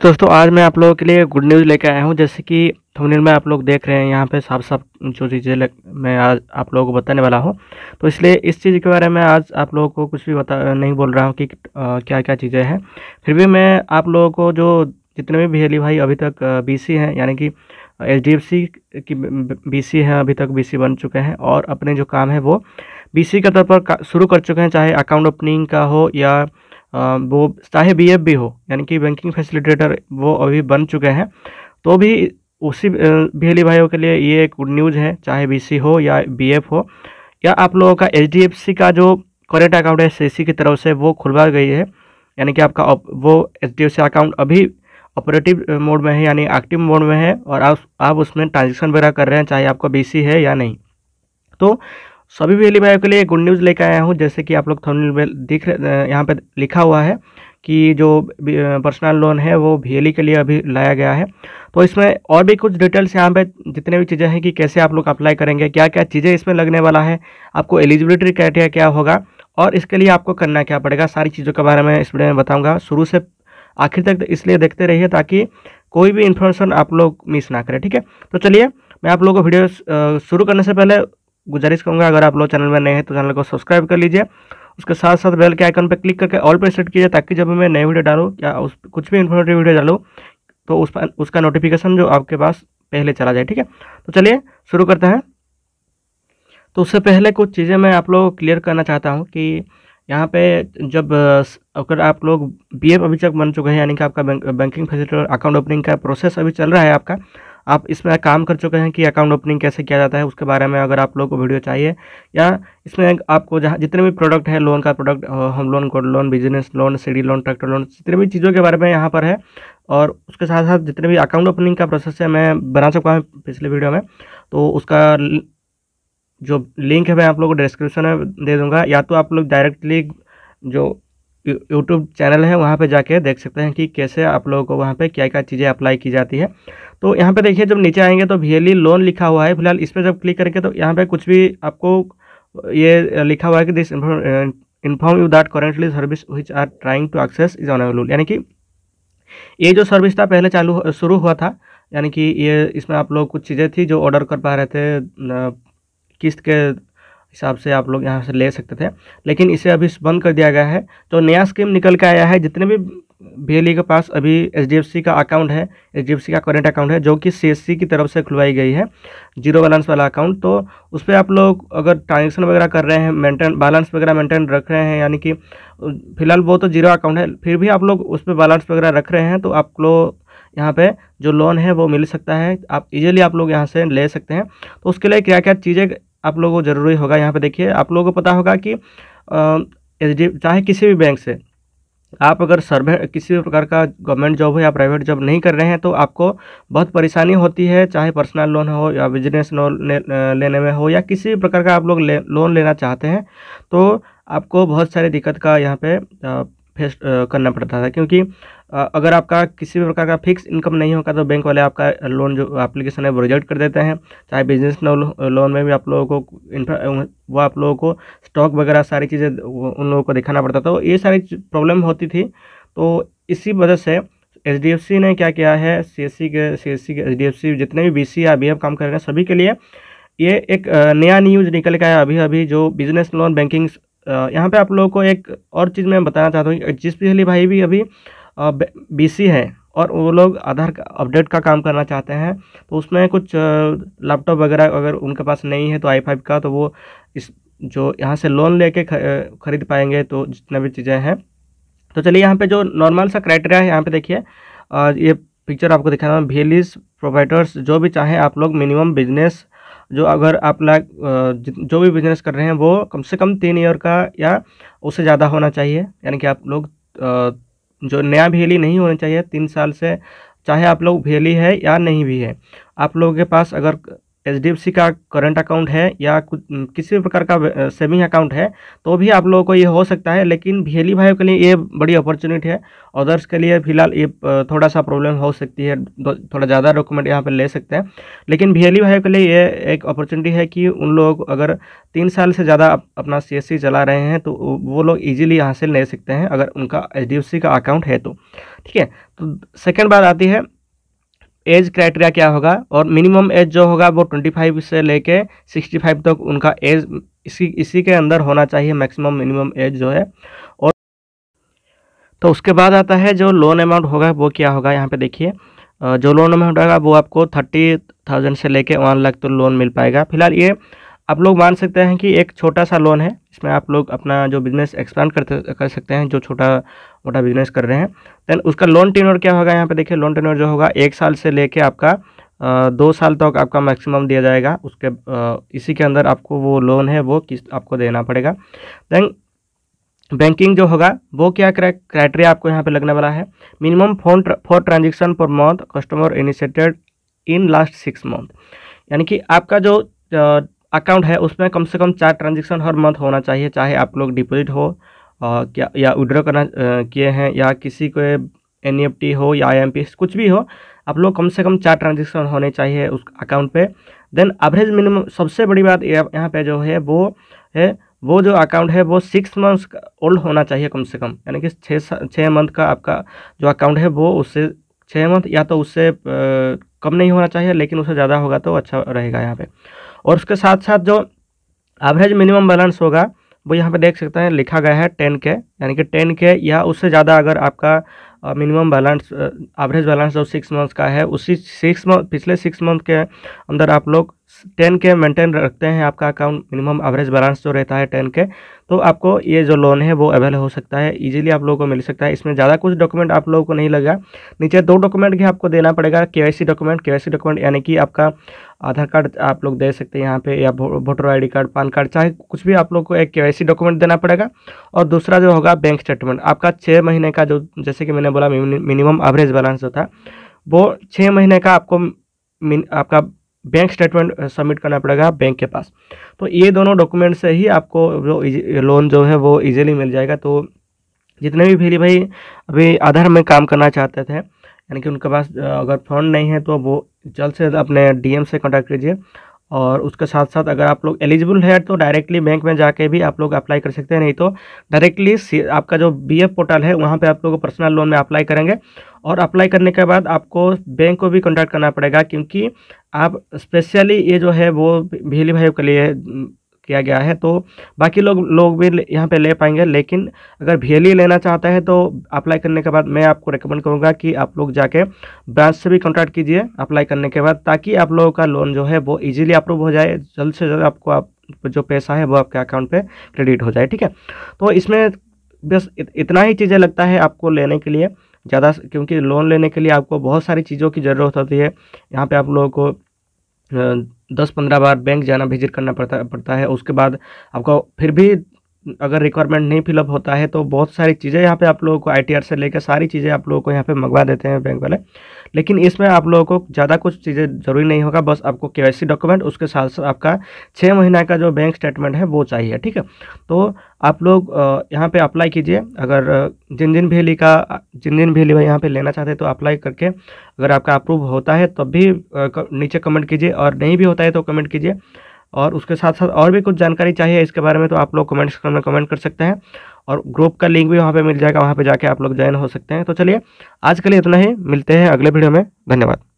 दोस्तों आज मैं आप लोगों के लिए गुड न्यूज़ लेके आया हूँ। जैसे कि थंबनेल में आप लोग देख रहे हैं, यहाँ पे साफ-साफ जो चीज़ें मैं आज आप लोगों को बताने वाला हूँ। तो इसलिए इस चीज़ के बारे में आज आप लोगों को कुछ भी बता नहीं बोल रहा हूँ कि क्या-क्या चीज़ें हैं। फिर भी मैं आप लोगों को जो जितने भी बिहेली भाई अभी तक बीसी हैं, यानी कि एचडीएफसी की बीसी हैं, अभी तक बीसी बन चुके हैं और अपने जो काम है वो बीसी के तौर पर शुरू कर चुके हैं, चाहे अकाउंट ओपनिंग का हो या वो चाहे बीएफ भी हो, यानी कि बैंकिंग फैसिलिटेटर वो अभी बन चुके हैं। तो भी उसी बिहेली भाइयों के लिए ये एक गुड न्यूज़ है, चाहे बीसी हो या बीएफ हो या आप लोगों का एचडीएफसी का जो करेंट अकाउंट है सीसी की तरफ से वो खुलवा गई है, यानी कि आपका वो एचडीएफसी अकाउंट अभी ऑपरेटिव मोड में है, यानी एक्टिव मोड में है और आप उसमें ट्रांजेक्शन वगैरह कर रहे हैं, चाहे आपका बीसी है या नहीं। तो सभी बिहेली भाइयों के लिए गुड न्यूज़ लेकर आया हूँ। जैसे कि आप लोग थंबनेल में दिख रहे, यहाँ पे लिखा हुआ है कि जो पर्सनल लोन है वो बिहेली के लिए अभी लाया गया है। तो इसमें और भी कुछ डिटेल्स यहाँ पे जितने भी चीज़ें हैं कि कैसे आप लोग अप्लाई करेंगे, क्या क्या चीज़ें इसमें लगने वाला है, आपको एलिजिबिलिटी क्राइटेरिया क्या होगा और इसके लिए आपको करना क्या पड़ेगा, सारी चीज़ों के बारे में इस वीडियो में बताऊँगा। शुरू से आखिर तक इसलिए देखते रहिए ताकि कोई भी इन्फॉर्मेशन आप लोग मिस ना करें, ठीक है। तो चलिए मैं आप लोगों को वीडियो शुरू करने से पहले गुजारिश करूँगा, अगर आप लोग चैनल में नए हैं तो चैनल को सब्सक्राइब कर लीजिए। उसके साथ साथ बेल के आइकन पर क्लिक करके ऑल पर सेट कीजिए ताकि जब मैं नई वीडियो डालूँ या कुछ भी इन्फॉर्मेटिव वीडियो डालूँ तो उसका नोटिफिकेशन जो आपके पास पहले चला जाए, ठीक है। तो चलिए शुरू करते हैं। तो उससे पहले कुछ चीज़ें मैं आप लोगों को क्लियर करना चाहता हूँ कि यहाँ पे जब अगर आप लोग बीएफ अभी तक बन चुके हैं, यानी कि आपका बैंकिंग फैसिलिटेटर अकाउंट ओपनिंग का प्रोसेस अभी चल रहा है आपका, आप इसमें काम कर चुके हैं कि अकाउंट ओपनिंग कैसे किया जाता है उसके बारे में अगर आप लोगों को वीडियो चाहिए, या इसमें आपको जहाँ जितने भी प्रोडक्ट है, लोन का product, home loan, gold loan, business loan, CD loan, tractor loan, जितने भी चीज़ों के बारे में यहाँ पर है और उसके साथ साथ जितने भी अकाउंट ओपनिंग का प्रोसेस है मैं बना चुका हूँ पिछले वीडियो में। तो उसका जो लिंक है मैं आप लोगों को डिस्क्रिप्शन में दे दूँगा, या तो आप लोग डायरेक्टली जो यूट्यूब चैनल है वहाँ पे जाके देख सकते हैं कि कैसे आप लोगों को वहाँ पे क्या क्या चीज़ें अप्लाई की जाती है। तो यहाँ पे देखिए, जब नीचे आएंगे तो बिहेली लोन लिखा हुआ है, फिलहाल इस पर जब क्लिक करेंगे तो यहाँ पे कुछ भी आपको ये लिखा हुआ है कि this inform you that currently service which are trying to access is unavailable, यानी कि ये जो सर्विस था पहले शुरू हुआ था, यानी कि ये इसमें आप लोग कुछ चीज़ें थी जो ऑर्डर कर पा रहे थे, किस्त के हिसाब से आप लोग यहाँ से ले सकते थे, लेकिन इसे अभी बंद कर दिया गया है। तो नया स्कीम निकल के आया है, जितने भी बिहेली के पास अभी एचडीएफसी का अकाउंट है, एचडीएफसी का करेंट अकाउंट है जो कि सीएससी की तरफ से खुलवाई गई है, जीरो बैलेंस वाला अकाउंट। तो उस पर आप लोग अगर ट्रांजेक्शन वगैरह कर रहे हैं, मेंटेन बैलेंस वगैरह मेंटेन रख रहे हैं, यानी कि फिलहाल वो तो जीरो अकाउंट है, फिर भी आप लोग उस पर बैलेंस वगैरह रख रहे हैं तो आप लोग यहाँ पे जो लोन है वो मिल सकता है, आप इजीली आप लोग यहाँ से ले सकते हैं। तो उसके लिए क्या क्या चीज़ें आप लोगों को ज़रूरी होगा, यहाँ पे देखिए, आप लोगों को पता होगा कि चाहे किसी भी बैंक से आप अगर सर्वे किसी भी प्रकार का गवर्नमेंट जॉब हो या प्राइवेट जॉब नहीं कर रहे हैं तो आपको बहुत परेशानी होती है, चाहे पर्सनल लोन हो या बिजनेस लोन लेने में हो या किसी भी प्रकार का आप लोग लोन लेना चाहते हैं तो आपको बहुत सारी दिक्कत का यहाँ पे फेस करना पड़ता था, क्योंकि अगर आपका किसी भी प्रकार का फिक्स इनकम नहीं होगा तो बैंक वाले आपका लोन जो एप्लीकेशन है वो रिजेक्ट कर देते हैं। चाहे बिजनेस लोन में भी आप लोगों को वो आप लोगों को स्टॉक वगैरह सारी चीज़ें उन लोगों को दिखाना पड़ता था, तो ये सारी प्रॉब्लम होती थी। तो इसी वजह से एचडीएफसी ने क्या किया है, सीएससी के एचडीएफसी जितने भी बीसी या बीएफ काम कर रहे हैं सभी के लिए ये एक नया न्यूज़ निकल के आया अभी जो बिजनेस लोन बैंकिंग। यहाँ पे आप लोगों को एक और चीज़ मैं बताना चाहता हूँ, जिस बिजली भाई भी अभी बीसी है और वो लोग आधार अपडेट का काम करना चाहते हैं तो उसमें कुछ लैपटॉप वगैरह अगर उनके पास नहीं है तो आई5 का, तो वो इस जो यहाँ से लोन लेके खरीद पाएंगे, तो जितना भी चीज़ें हैं। तो चलिए यहाँ पे जो नॉर्मल सा क्राइटेरिया है यहाँ पे देखिए, ये पिक्चर आपको दिखा रहा हूँ, बिहेलीज प्रोवाइडर्स जो भी चाहे आप लोग मिनिमम बिजनेस जो अगर आप लोग जो भी बिजनेस कर रहे हैं वो कम से कम 3 ईयर का या उससे ज़्यादा होना चाहिए, यानी कि आप लोग जो नया बिहेली नहीं होना चाहिए 3 साल से, चाहे आप लोग बिहेली है या नहीं भी है। आप लोगों के पास अगर एचडीएफसी का करंट अकाउंट है या कुछ किसी भी प्रकार का सेविंग अकाउंट है तो भी आप लोगों को ये हो सकता है। लेकिन भियली भाइयों के लिए ये बड़ी अपॉर्चुनिटी है। अदर्स के लिए फिलहाल ये थोड़ा सा प्रॉब्लम हो सकती है, थोड़ा ज़्यादा डॉक्यूमेंट यहाँ पे ले सकते हैं। लेकिन भियली भाइयों के लिए ये एक अपॉर्चुनिटी है कि उन लोग अगर 3 साल से ज़्यादा अपना सीएससी चला रहे हैं तो वो लोग ईजिली यहाँ से ले सकते हैं अगर उनका एचडीएफसी का अकाउंट है तो। ठीक है, तो सेकेंड बात आती है एज क्राइटेरिया क्या होगा, और मिनिमम एज जो होगा वो 25 से लेके 65 तक उनका एज इसी के अंदर होना चाहिए, मैक्सिमम मिनिमम एज जो है। और तो उसके बाद आता है जो लोन अमाउंट होगा वो क्या होगा। यहाँ पे देखिए जो लोन अमाउंट होगा वो आपको 30,000 से लेके 1 लाख तो लोन मिल पाएगा। फिलहाल ये आप लोग मान सकते हैं कि एक छोटा सा लोन है, इसमें आप लोग अपना जो बिज़नेस एक्सपांड कर सकते हैं, जो छोटा मोटा बिजनेस कर रहे हैं। देन उसका लोन टेन्योर क्या होगा, यहाँ पे देखिए लोन टेन्योर जो होगा 1 साल से लेके आपका 2 साल तक आपका मैक्सिमम दिया जाएगा। उसके इसी के अंदर आपको वो लोन है वो किस्त आपको देना पड़ेगा। देन बैंकिंग जो होगा वो क्या क्राइटेरिया आपको यहाँ पे लगने वाला है, minimum 4 transaction per month customer initiated in last 6 month, यानी कि आपका जो अकाउंट है उसमें कम से कम 4 ट्रांजेक्शन हर मंथ होना चाहिए, चाहे आप लोग डिपॉजिट हो क्या या विड्रॉ करना किए हैं या किसी को एनईएफटी हो या आईएमपीएस कुछ भी हो, आप लोग कम से कम 4 ट्रांजेक्शन होने चाहिए उस अकाउंट पे। देन एवरेज मिनिमम सबसे बड़ी बात यहाँ पे जो है वो जो अकाउंट है वो 6 मंथ्स ओल्ड होना चाहिए कम से कम, यानी कि 6 मंथ का आपका जो अकाउंट है वो उससे 6 मंथ या तो उससे कम नहीं होना चाहिए, लेकिन उससे ज़्यादा होगा तो अच्छा रहेगा यहाँ पे। और उसके साथ साथ जो एवरेज मिनिमम बैलेंस होगा वो यहाँ पे देख सकते हैं लिखा गया है 10K, यानी कि 10K या उससे ज़्यादा अगर आपका मिनिमम बैलेंस एवरेज बैलेंस जो 6 मंथ्स का है उसी 6 मंथ पिछले 6 मंथ के अंदर आप लोग 10K मेंटेन रखते हैं आपका अकाउंट, मिनिमम एवरेज बैलेंस जो रहता है 10K, तो आपको ये जो लोन है वो अवेल हो सकता है, इजीली आप लोगों को मिल सकता है। इसमें ज़्यादा कुछ डॉक्यूमेंट आप लोगों को नहीं लगा, नीचे 2 डॉक्यूमेंट भी आपको देना पड़ेगा, केवाईसी डॉक्यूमेंट यानी कि आपका आधार कार्ड आप लोग दे सकते हैं यहाँ पे, या voter ID card, PAN card, चाहे कुछ भी आप लोग को एक केवाईसी डॉक्यूमेंट देना पड़ेगा। और दूसरा जो होगा बैंक स्टेटमेंट, आपका 6 महीने का जो जैसे कि मैंने बोला मिनिमम एवरेज बैलेंस जो था वो 6 महीने का आपका बैंक स्टेटमेंट सबमिट करना पड़ेगा बैंक के पास। तो ये दोनों डॉक्यूमेंट से ही आपको जो लोन जो है वो इजीली मिल जाएगा। तो जितने भी भियली भाई अभी आधार में काम करना चाहते थे, यानी कि उनके पास अगर फंड नहीं है तो वो जल्द से जल्द अपने डीएम से कॉन्टैक्ट कीजिए। और उसके साथ साथ अगर आप लोग एलिजिबल है तो डायरेक्टली बैंक में जाके भी आप लोग अप्लाई कर सकते हैं, नहीं तो डायरेक्टली आपका जो बीएफ पोर्टल है वहाँ पे आप लोग पर्सनल लोन में अप्लाई करेंगे। और अप्लाई करने के बाद आपको बैंक को भी कॉन्टैक्ट करना पड़ेगा, क्योंकि आप स्पेशली ये जो है वो भियली भाइयों के लिए किया गया है, तो बाकी लोग भी यहाँ पे ले पाएंगे। लेकिन अगर भियली लेना चाहता है तो अप्लाई करने के बाद मैं आपको रिकमेंड करूँगा कि आप लोग जाके ब्रांच से भी कॉन्टैक्ट कीजिए अप्लाई करने के बाद, ताकि आप लोगों का लोन जो है वो इजीली अप्रूव हो जाए, जल्द से जल्द आपको जो पैसा है वो आपके अकाउंट पे क्रेडिट हो जाए। ठीक है, तो इसमें बस इतना ही चीज़ें लगता है आपको लेने के लिए ज़्यादा, क्योंकि लोन लेने के लिए आपको बहुत सारी चीज़ों की ज़रूरत होती है। यहाँ पे आप लोगों को 10-15 बार बैंक जाना विजिट करना पड़ता है। उसके बाद आपको फिर भी अगर रिक्वायरमेंट नहीं फिलअप होता है तो बहुत सारी चीज़ें यहाँ पे आप लोगों को आईटीआर से लेकर सारी चीज़ें आप लोगों को यहाँ पे मंगवा देते हैं बैंक वाले। लेकिन इसमें आप लोगों को ज़्यादा कुछ चीज़ें ज़रूरी नहीं होगा, बस आपको केवाईसी डॉक्यूमेंट, उसके साथ साथ आपका 6 महीना का जो बैंक स्टेटमेंट है वो चाहिए। ठीक है, तो आप लोग यहाँ पे अप्लाई कीजिए। अगर जिन जिन भियली भाई यहाँ पे लेना चाहते हैं तो अप्लाई करके अगर आपका अप्रूव होता है तब भी नीचे कमेंट कीजिए, और नहीं भी होता है तो कमेंट कीजिए। और उसके साथ साथ और भी कुछ जानकारी चाहिए इसके बारे में तो आप लोग कमेंट सेक्शन में कमेंट कर सकते हैं, और ग्रुप का लिंक भी वहाँ पे मिल जाएगा, वहाँ पे जाके आप लोग ज्वाइन हो सकते हैं। तो चलिए आज के लिए इतना ही, मिलते हैं अगले वीडियो में, धन्यवाद।